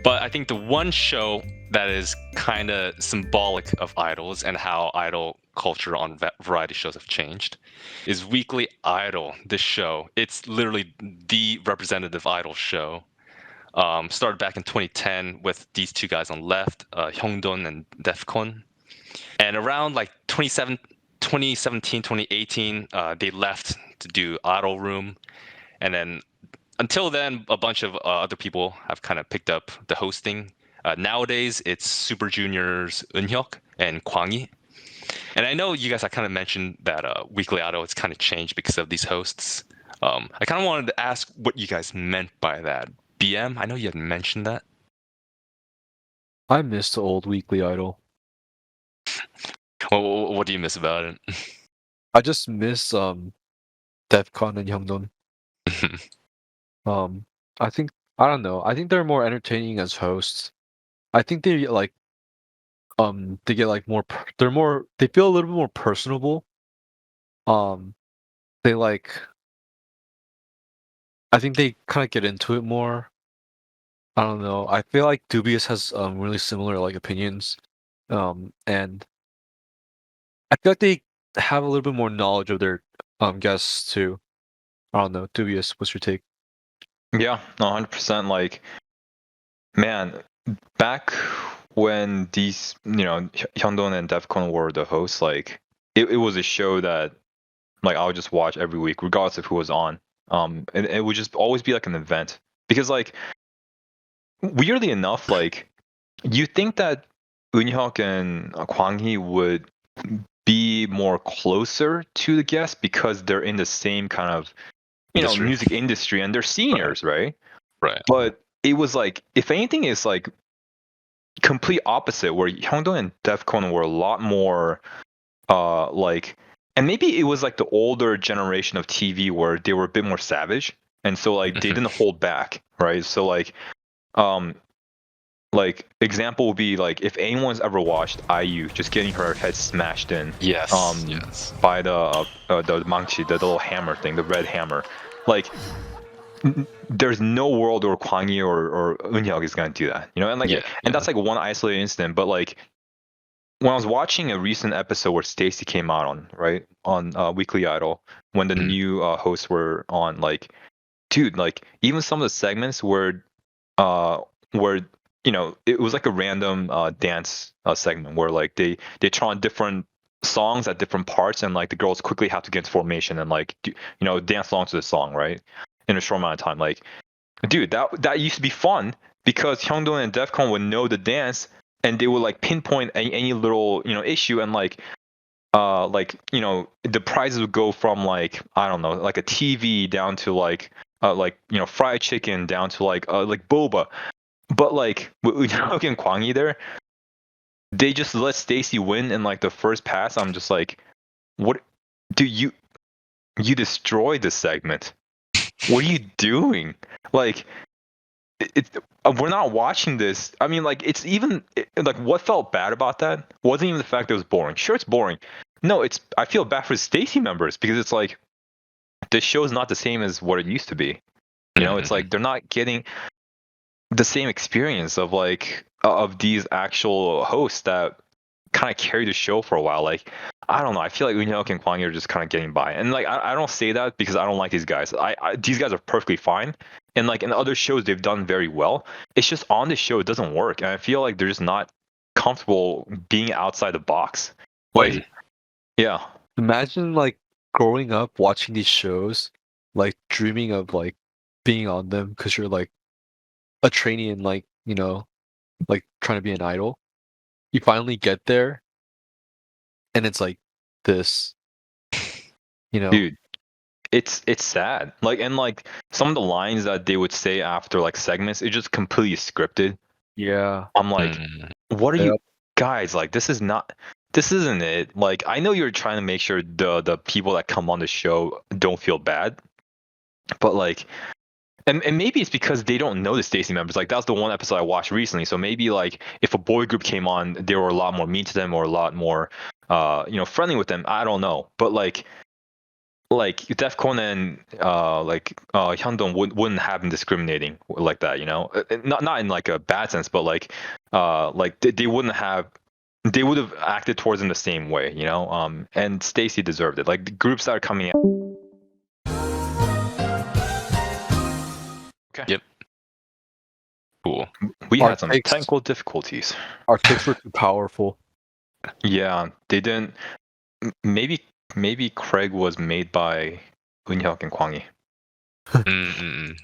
But I think the one show that is kind of symbolic of idols and how idol culture on variety shows have changed is Weekly Idol. This show, it's literally the representative idol show. Started back in 2010 with these two guys on left, Hyungdon and Defconn. And around like 2017, 2018, they left to do Idol Room. And then until then, a bunch of other people have kind of picked up the hosting. Nowadays, it's Super Junior's Eunhyuk and Kwangi. And I know you guys have kind of mentioned that Weekly Idol has kind of changed because of these hosts. I kind of wanted to ask what you guys meant by that. BM, I know you had mentioned that. I miss the old Weekly Idol. Well, what do you miss about it? I just miss Defcon and Hyungdon. I think I don't know. I think they're more entertaining as hosts. I think they like they get like more they feel a little bit more personable. They like I think they kind of get into it more. I don't know. I feel like Dubious has really similar like opinions. And I feel like they have a little bit more knowledge of their guests too. I don't know. Dubious, what's your take? Yeah, 100%. Like, man, back when these, Hyundon and Defcon were the hosts, like, it was a show that, like, I would just watch every week, regardless of who was on. And it would just always be like an event because, like, weirdly enough, like, you think that Eunhyuk and Kwang Hee would be more closer to the guests because they're in the same kind of Industry. music industry and they're seniors, right? Right. But it was like, if anything, it's like complete opposite, where Hyungdon and Defcon were a lot more like, and maybe it was like the older generation of TV where they were a bit more savage, and so like they didn't hold back, right? So um like example would be like if anyone's ever watched IU just getting her head smashed in Yes. by the mangchi, the little hammer thing, the red hammer, like there's no world where Kwang Yi or Eunhyuk is gonna do that, and like and that's like one isolated incident, but like when I was watching a recent episode where Stacy came out on Weekly Idol when the new hosts were on, like, dude, like even some of the segments where it was like a random dance segment where like they try on different songs at different parts and like the girls quickly have to get into formation and like dance along to the song, right, in a short amount of time. Like, dude, that used to be fun because Hyungdon and Defcon would know the dance and they would like pinpoint any little issue, and like the prizes would go from like, I don't know, like a TV down to like fried chicken down to like boba. But like with Hyungdon and Kwang Yi there, they just let Stacy win in like the first pass. I'm just like, what do you destroyed the segment? What are you doing? Like, we're not watching this. I mean, like, it's even like what felt bad about that wasn't even the fact that it was boring. Sure, it's boring. No, I feel bad for Stacy members because it's like this show is not the same as what it used to be. It's like they're not getting the same experience of like of these actual hosts that kind of carry the show for a while. Like, I don't know. I feel like Eunhyuk and Kwang Yi are just kind of getting by, and like I don't say that because I don't like these guys. These guys are perfectly fine, and like in other shows they've done very well. It's just on this show it doesn't work, and I feel like they're just not comfortable being outside the box. Like, yeah. Imagine like growing up watching these shows, like dreaming of like being on them because you're like a trainee and like like trying to be an idol. You finally get there, and it's like this, Dude, it's sad. Like, and like some of the lines that they would say after like segments, it's just completely scripted. Yeah. I'm like, what are you guys, like? This isn't it. Like, I know you're trying to make sure the people that come on the show don't feel bad, but like, and maybe it's because they don't know the Stacy members. Like, that's the one episode I watched recently. So maybe like if a boy group came on, they were a lot more mean to them or a lot more friendly with them. I don't know. But like like Defcon and Hyungdon wouldn't have been discriminating like that, you know, not in like a bad sense, but like they wouldn't have. They would have acted towards him the same way, you know. And Stacy deserved it. Like the groups that are coming out. Okay. Yep. Cool. We Our had some takes- technical difficulties. Our takes were too powerful. Yeah, they didn't. Maybe Craig was made by Eunhyuk and Kwangi. Mm-mm.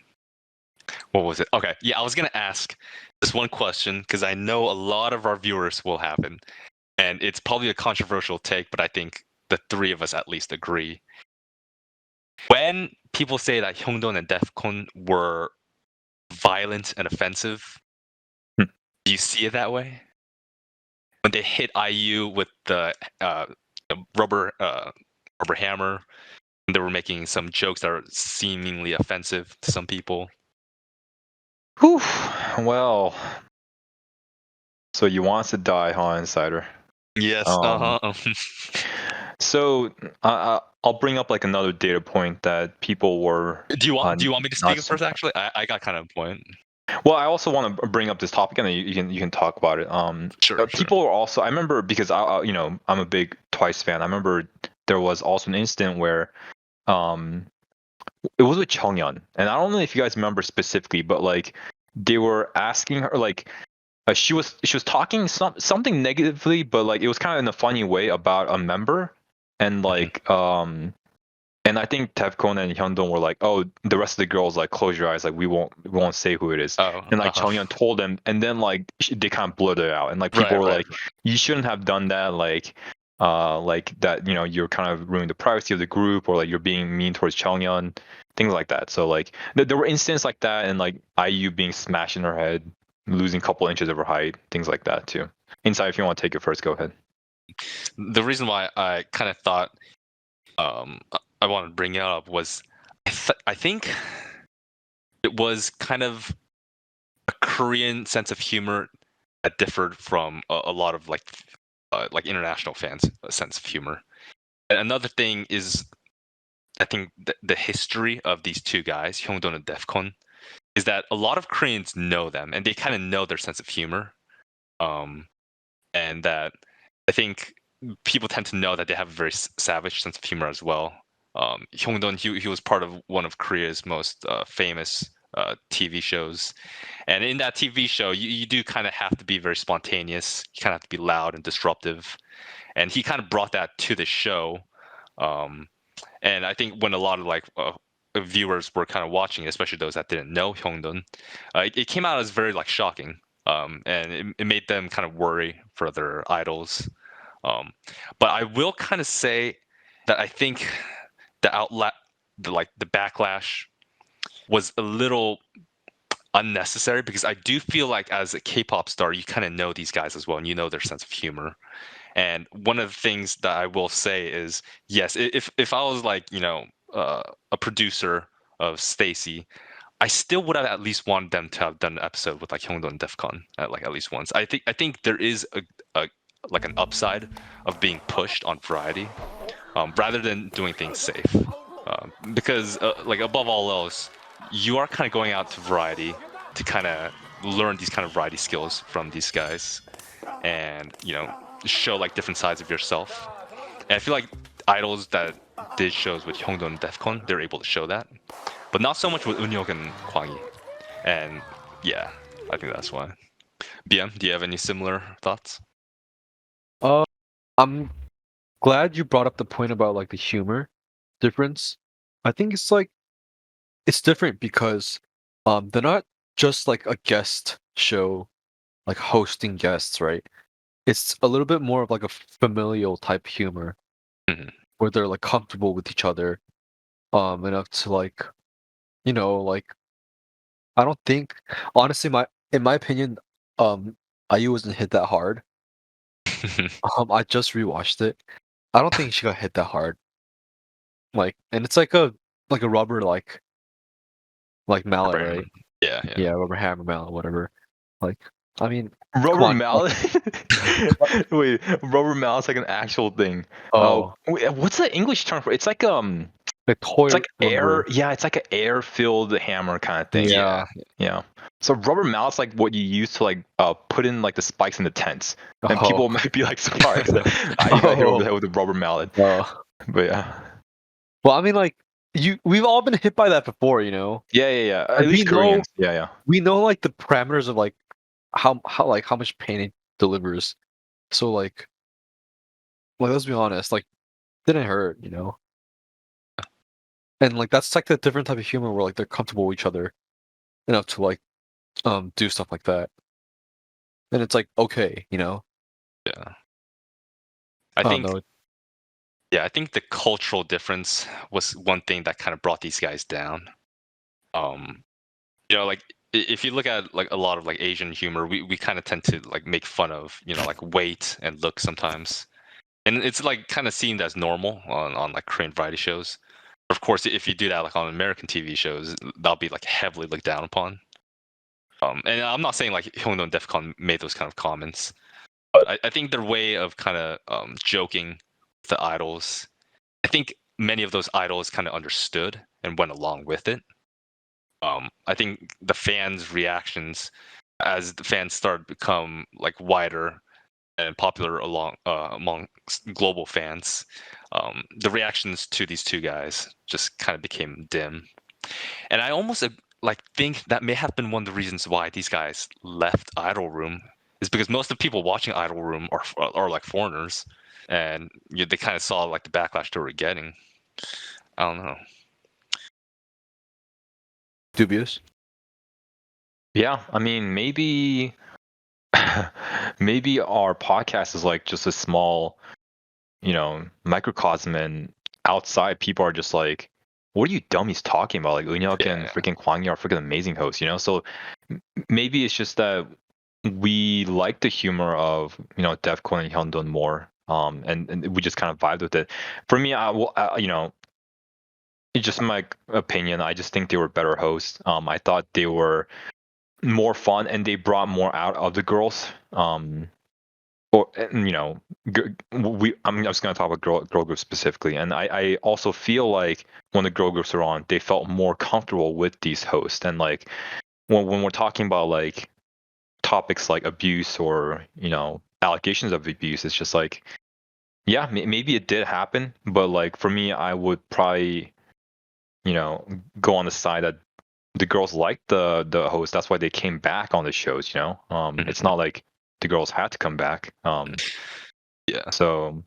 What was it? Okay, yeah, I was gonna ask this one question because I know a lot of our viewers will have it, and it's probably a controversial take, but I think the three of us at least agree. When people say that Hyungdon and Defcon were violent and offensive, Hmm. do you see it that way? When they hit IU with the rubber hammer, and they were making some jokes that are seemingly offensive to some people. Whew. Well, so you want us to die, huh, Insider? Yes. Um, So I'll bring up like another data point that people were. Do you want me to speak not first? Actually, I got kind of a point. Well, I also want to bring up this topic, and then you can talk about it. Sure. People are also. I remember because I'm a big Twice fan. I remember there was also an incident where, it was with Chongyeon, and I don't know if you guys remember specifically, but like they were asking her like. She was talking something negatively, but like it was kind of in a funny way about a member, and like and I think Defcon and Hyundong were like, oh, the rest of the girls like close your eyes, like we won't say who it is. Oh, And like Chongyeon told them, and then like they kind of blurted it out, and like people were like, you shouldn't have done that, like that, you know, you're kind of ruining the privacy of the group, or like you're being mean towards Chongyeon, things like that. So like there were instances like that, and like IU being smashed in her head, losing a couple inches of her height, things like that too. Inside, if you want to take it first, go ahead. The reason why I kind of thought I wanted to bring it up was I think it was kind of a Korean sense of humor that differed from a lot of like international fans' sense of humor. And another thing is, I think the history of these two guys, Hyungdon and Defcon, is that a lot of Koreans know them and they kind of know their sense of humor, and that I think people tend to know that they have a very savage sense of humor as well. Hyungdon, he was part of one of Korea's most famous TV shows, and in that TV show, you do kind of have to be very spontaneous. You kind of have to be loud and disruptive, and he kind of brought that to the show. And I think when a lot of like viewers were kind of watching, especially those that didn't know Hyungdon, it came out as very like shocking, and it made them kind of worry for their idols. But I will kind of say that I think the outlet, the backlash, was a little unnecessary because I do feel like as a K-pop star, you kind of know these guys as well, and you know their sense of humor. And one of the things that I will say is, yes, if I was like, you know, a producer of Stacy, I still would have at least wanted them to have done an episode with like Hyungdon and Defcon at least once. I think there is a like an upside of being pushed on variety, rather than doing things safe, because like above all else, you are kind of going out to variety to kind of learn these kind of variety skills from these guys, and you know, show like different sides of yourself. And I feel like idols that did shows with Hyungdon and Defcon, they're able to show that, but not so much with Eunhyuk and Kwangi. And yeah, I think that's why. BM, do you have any similar thoughts? I'm glad you brought up the point about like the humor difference. I think it's like it's different because they're not just like a guest show, like hosting guests, right? It's a little bit more of like a familial type humor, Mhm. where they're like comfortable with each other, enough to like, you know, like I don't think honestly, in my opinion, IU wasn't hit that hard. I just rewatched it. I don't think she got hit that hard. Like, and it's like a rubber like mallet, Rubber right? Yeah. Yeah, rubber hammer mallet, whatever. Like, I mean, Rubber on, mallet? Wait, rubber mallet's like an actual thing. oh, Wait, what's the English term for it? It's like Like toy It's like lumber. air. Yeah, it's like an air-filled hammer kind of thing. Yeah. Yeah. So rubber mallet's like what you use to like put in like the spikes in the tents, and Oh. people might be like surprised that I got hit over the head with a rubber mallet. Oh. But yeah. Well, I mean, like we've all been hit by that before, you know. Yeah. At And least we know Koreans. Yeah. we know like the parameters of like how much pain it delivers. So like let's be honest, like didn't hurt, you know. And like that's like the different type of humor where like they're comfortable with each other enough to like do stuff like that. And it's like okay, you know. Yeah. I I don't think know. yeah, I think the cultural difference was one thing that kind of brought these guys down. You know, like if you look at like a lot of like Asian humor, we kind of tend to like make fun of, you know, like weight and look sometimes. And it's like kind of seen as normal on like Korean variety shows. Of course, if you do that like on American TV shows, that'll be like heavily looked down upon. And I'm not saying like Hyungdon and Defconn made those kind of comments, but I think their way of kind of joking with the idols, I think many of those idols kind of understood and went along with it. I think the fans' reactions as the fans started to become like wider and popular among global fans, the reactions to these two guys just kind of became dim. And I almost like think that may have been one of the reasons why these guys left Idol Room is because most of the people watching Idol Room are like foreigners, and they kind of saw like the backlash they were getting. I don't know. Dubious. Yeah. I mean, maybe maybe our podcast is like just a small, microcosm, and outside people are just like, what are you dummies talking about? Like Eunhyuk and Yeah. freaking Hwang are freaking amazing hosts, you know? So maybe it's just that we like the humor of, Defcon and Hyundon more. And we just kind of vibed with it. For me, it's just my opinion. I just think they were better hosts. I thought they were more fun and they brought more out of the girls. Or I'm just going to talk about girl groups specifically, and I also feel like when the girl groups are on, they felt more comfortable with these hosts, and like when we're talking about like topics like abuse or allegations of abuse, it's just like yeah, maybe it did happen, but like for me, I would probably go on the side that the girls liked the host. That's why they came back on the shows. It's not like the girls had to come back. Yeah. So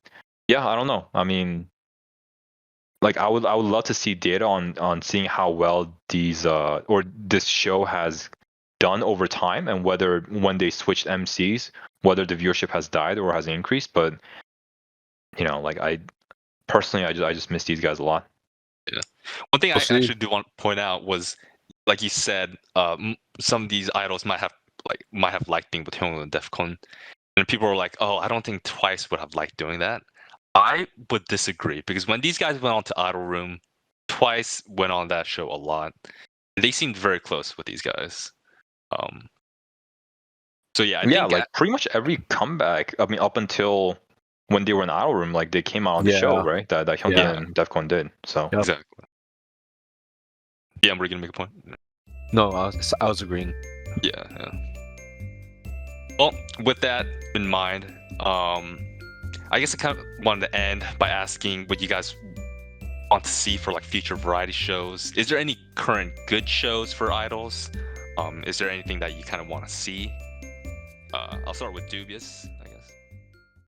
yeah, I don't know. I mean, like I would love to see data on seeing how well these or this show has done over time, and whether when they switched MCs, whether the viewership has died or has increased. But like I personally, I just miss these guys a lot. Yeah. One thing We'll I see. actually do want to point out was, like you said, some of these idols might have liked being with Hyungwoo and Defcon, and people were like, "Oh, I don't think Twice would have liked doing that." I would disagree because when these guys went on to Idol Room, Twice went on that show a lot. They seemed very close with these guys. So yeah, I Yeah, think like pretty much every comeback. I mean, up until when they were in Idol Room, like they came out on the show, Yeah. right? That Hyundai Yeah. and Defcon did. So Yep. exactly. Yeah, we're gonna make a point. No, I was agreeing. Yeah. Well, with that in mind, I guess I kind of wanted to end by asking what you guys want to see for like future variety shows. Is there any current good shows for idols? Is there anything that you kind of want to see? I'll start with Dubious.